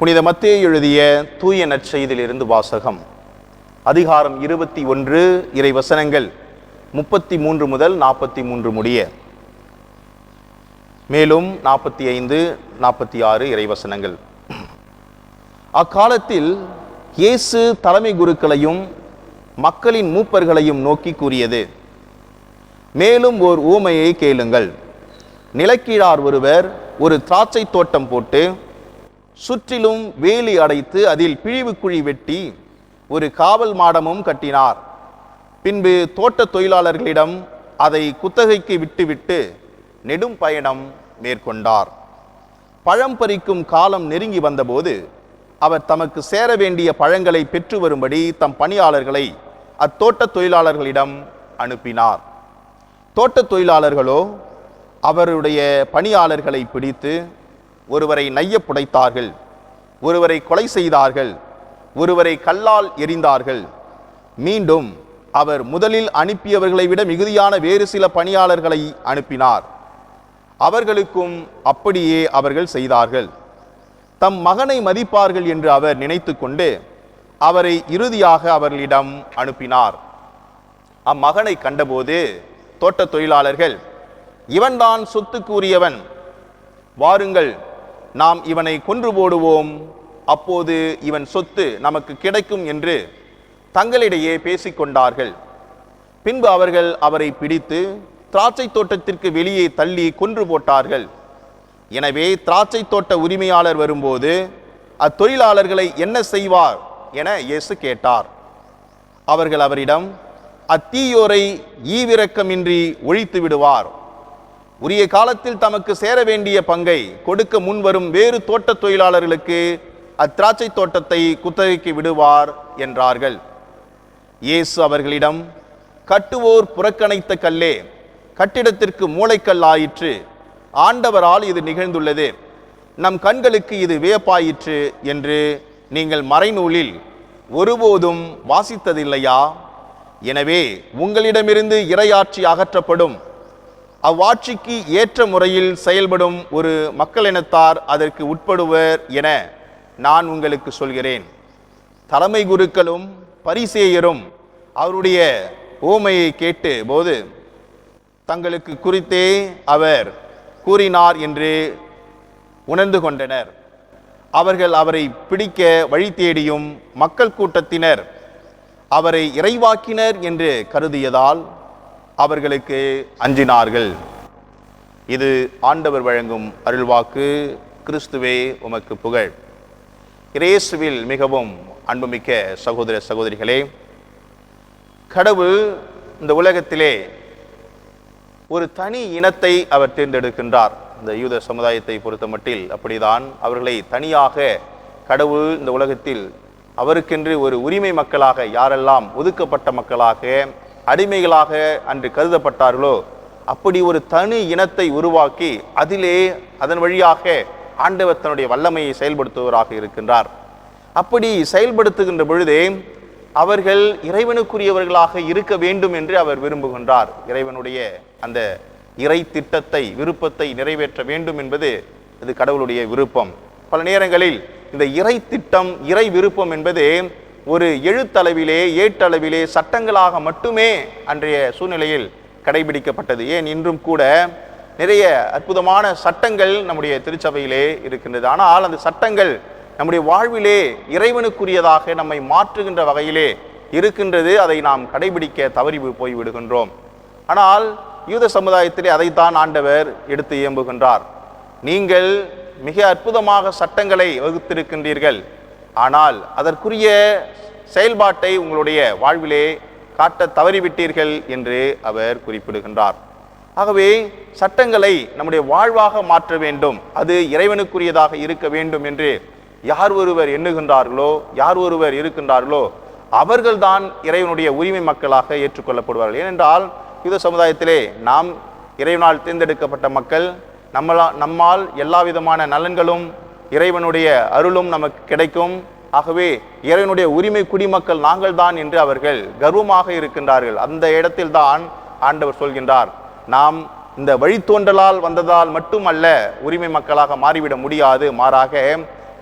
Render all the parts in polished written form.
புனித மத்தேயு எழுதிய தூய நற்செய்தியிலிருந்து வாசகம். அதிகாரம் 21 இறை வசனங்கள் 33 முதல் 43 முடிய, மேலும் 45, 46 இறை வசனங்கள். அக்காலத்தில் இயேசு தலைமை குருக்களையும் மக்களின் மூப்பர்களையும் நோக்கி கூறியது: மேலும் ஓர் உவமையை கேளுங்கள். நிலக்கீழார் ஒருவர் ஒரு திராட்சை தோட்டம் போட்டு சுற்றிலும் வேலி அடைத்து அதில் பிழிவு குழி வெட்டி ஒரு காவல் மாடமும் கட்டினார். பின்பு தோட்ட தொழிலாளர்களிடம் அதை குத்தகைக்கு விட்டுவிட்டு நெடும் பயணம் மேற்கொண்டார். பழம் பறிக்கும் காலம் நெருங்கி வந்தபோது அவர் தமக்கு சேர வேண்டிய பழங்களை பெற்று வரும்படி தம் பணியாளர்களை அத்தோட்ட தொழிலாளர்களிடம் அனுப்பினார். தோட்ட தொழிலாளர்களோ அவருடைய பணியாளர்களை பிடித்து ஒருவரை நைய புடைத்தார்கள், ஒருவரை கொலை செய்தார்கள், ஒருவரை கல்லால் எறிந்தார்கள். மீண்டும் அவர் முதலில் அனுப்பியவர்களை விட மிகுதியான வேறு சில பணியாளர்களை அனுப்பினார். அவர்களுக்கும் அப்படியே அவர்கள் செய்தார்கள். தம் மகனை மதிப்பார்கள் என்று அவர் நினைத்து கொண்டு அவரை இறுதியாக அவர்களிடம் அனுப்பினார். அம்மகனை கண்டபோது தோட்ட தொழிலாளர்கள், இவன்தான் சொத்துக்கு உரியவன், வாருங்கள் நாம் இவனை கொன்று போடுவோம், அப்போது இவன் சொத்து நமக்கு கிடைக்கும் என்று தங்களிடையே பேசிக்கொண்டார்கள். பின்பு அவர்கள் அவரை பிடித்து திராட்சை தோட்டத்திற்கு வெளியே தள்ளி கொன்று போட்டார்கள். எனவே திராட்சை தோட்ட உரிமையாளர் வரும்போது அத்தொழிலாளர்களை என்ன செய்வார் என இயேசு கேட்டார். அவர்கள் அவரிடம், அத்தீயோரை ஈவிரக்கமின்றி ஒழித்து விடுவார், உரிய காலத்தில் தமக்கு சேர வேண்டிய பங்கை கொடுக்க முன்வரும் வேறு தோட்ட தொழிலாளர்களுக்கு அத்திராட்சை தோட்டத்தை குத்தகைக்கு விடுவார் என்றார்கள். இயேசு அவர்களிடம், கட்டுவோர் புறக்கணித்த கல்லே கட்டிடத்திற்கு மூளைக்கல் ஆயிற்று, ஆண்டவரால் இது நிகழ்ந்துள்ளது, நம் கண்களுக்கு இது வியப்பாயிற்று என்று நீங்கள் மறைநூலில் ஒருபோதும் வாசித்ததில்லையா? எனவே உங்களிடமிருந்து இறையாட்சி அகற்றப்படும், அவ்வாட்சிக்கு ஏற்ற முறையில் செயல்படும் ஒரு மக்களினத்தார் அதற்கு உட்படுவர் என நான் உங்களுக்கு சொல்கிறேன். தலைமை குருக்களும் பரிசேயரும் அவருடைய உவமையை கேட்டு போது தங்களுக்கு குறித்தே அவர் கூறினார் என்று உணர்ந்து கொண்டனர். அவர்கள் அவரை பிடிக்க வழி தேடியும் மக்கள் கூட்டத்தினர் அவரை இறைவாக்கினர் என்று கருதியதால் அவர்களுக்கு அஞ்சினார்கள். இது ஆண்டவர் வழங்கும் அருள்வாக்கு. கிறிஸ்துவே உமக்கு புகழ். இயேசுவில் மிகவும் அன்புமிக்க சகோதர சகோதரிகளே, கடவுள் இந்த உலகத்திலே ஒரு தனி இனத்தை அவர் தேர்ந்தெடுக்கின்றார். இந்த யூத சமுதாயத்தை பொறுத்த மட்டில் அப்படிதான். அவர்களை தனியாக கடவுள் இந்த உலகத்தில் அவருக்கென்று ஒரு உரிமை மக்களாக, யாரெல்லாம் ஒதுக்கப்பட்ட மக்களாக, அடிமைகளாக அன்று கருதப்பட்டார்களோ அப்படி ஒரு தனி இனத்தை உருவாக்கி அதிலே அதன் வழியாக ஆண்டவர் தன்னுடைய வல்லமையை செயல்படுத்துவராக இருக்கின்றார். அப்படி செயல்படுத்துகின்ற பொழுதே அவர்கள் இறைவனுக்குரியவர்களாக இருக்க வேண்டும் என்று அவர் விரும்புகின்றார். இறைவனுடைய அந்த இறை திட்டத்தை, விருப்பத்தை நிறைவேற்ற வேண்டும் என்பது இது கடவுளுடைய விருப்பம். பல நேரங்களில் இந்த இறை திட்டம், இறை விருப்பம் என்பது ஒரு எழுத்தளவிலே, ஏட்டளவிலே, சட்டங்களாக மட்டுமே அன்றைய சூழ்நிலையில் கடைபிடிக்கப்பட்டது. ஏன் இன்றும் கூட நிறைய அற்புதமான சட்டங்கள் நம்முடைய திருச்சபையிலே இருக்கின்றது. ஆனால் அந்த சட்டங்கள் நம்முடைய வாழ்விலே இறைவனுக்குரியதாக நம்மை மாற்றுகின்ற வகையிலே இருக்கின்றது. அதை நாம் கடைபிடிக்க தவறி போய் விடுகின்றோம். ஆனால் யூத சமுதாயத்திலே அதைத்தான் ஆண்டவர் எடுத்து இயம்புகின்றார். நீங்கள் மிக அற்புதமாக சட்டங்களை வகுத்திருக்கின்றீர்கள், ஆனால் அதற்குரிய செயல்பாட்டை உங்களுடைய வாழ்விலே காட்ட தவறிவிட்டீர்கள் என்று அவர் குறிப்பிடுகின்றார். ஆகவே சட்டங்களை நம்முடைய வாழ்வாக மாற்ற வேண்டும், அது இறைவனுக்குரியதாக இருக்க வேண்டும் என்று யார் ஒருவர் எண்ணுகின்றார்களோ, யார் ஒருவர் இருக்கின்றார்களோ அவர்கள்தான் இறைவனுடைய உரிமை மக்களாக ஏற்றுக்கொள்ளப்படுவார்கள். ஏனென்றால் யூத சமுதாயத்திலே நாம் இறைவனால் தேர்ந்தெடுக்கப்பட்ட மக்கள், நம்மால் எல்லா விதமான நலன்களும் இறைவனுடைய அருளும் நமக்கு கிடைக்கும். ஆகவே இறைவனுடைய உரிமை குடிமக்கள் நாங்கள் தான் என்று அவர்கள் கர்வமாக இருக்கின்றார்கள். அந்த இடத்தில் தான் ஆண்டவர் சொல்கின்றார், நாம் இந்த வழித்தோன்றலால் வந்ததால் மட்டுமல்ல உரிமை மக்களாக மாறிவிட முடியாது, மாறாக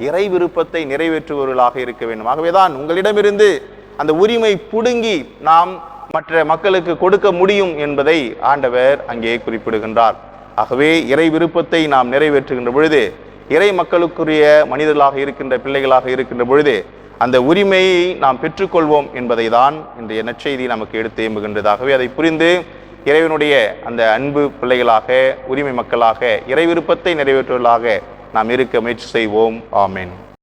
இறை விருப்பத்தை நிறைவேற்றுபவர்களாக இருக்க வேண்டும். ஆகவேதான் உங்களிடமிருந்து அந்த உரிமை புடுங்கி நாம் மற்ற மக்களுக்கு கொடுக்க முடியும் என்பதை ஆண்டவர் அங்கே குறிப்பிடுகின்றார். ஆகவே இறை விருப்பத்தை நாம் நிறைவேற்றுகின்ற பொழுது, இறை மக்களுக்குரிய மனிதர்களாக இருக்கின்ற பிள்ளைகளாக இருக்கின்ற பொழுது அந்த உரிமையை நாம் பெற்றுக்கொள்வோம் என்பதை தான் இன்றைய நற்செய்தி நமக்கு எடுத்து எம்புகின்றதாகவே அதை புரிந்து இறைவனுடைய அந்த அன்பு பிள்ளைகளாக, உரிமை மக்களாக, இறை விருப்பத்தை நிறைவேற்றுவர்களாக நாம் இருக்க முயற்சி செய்வோம். ஆமென்.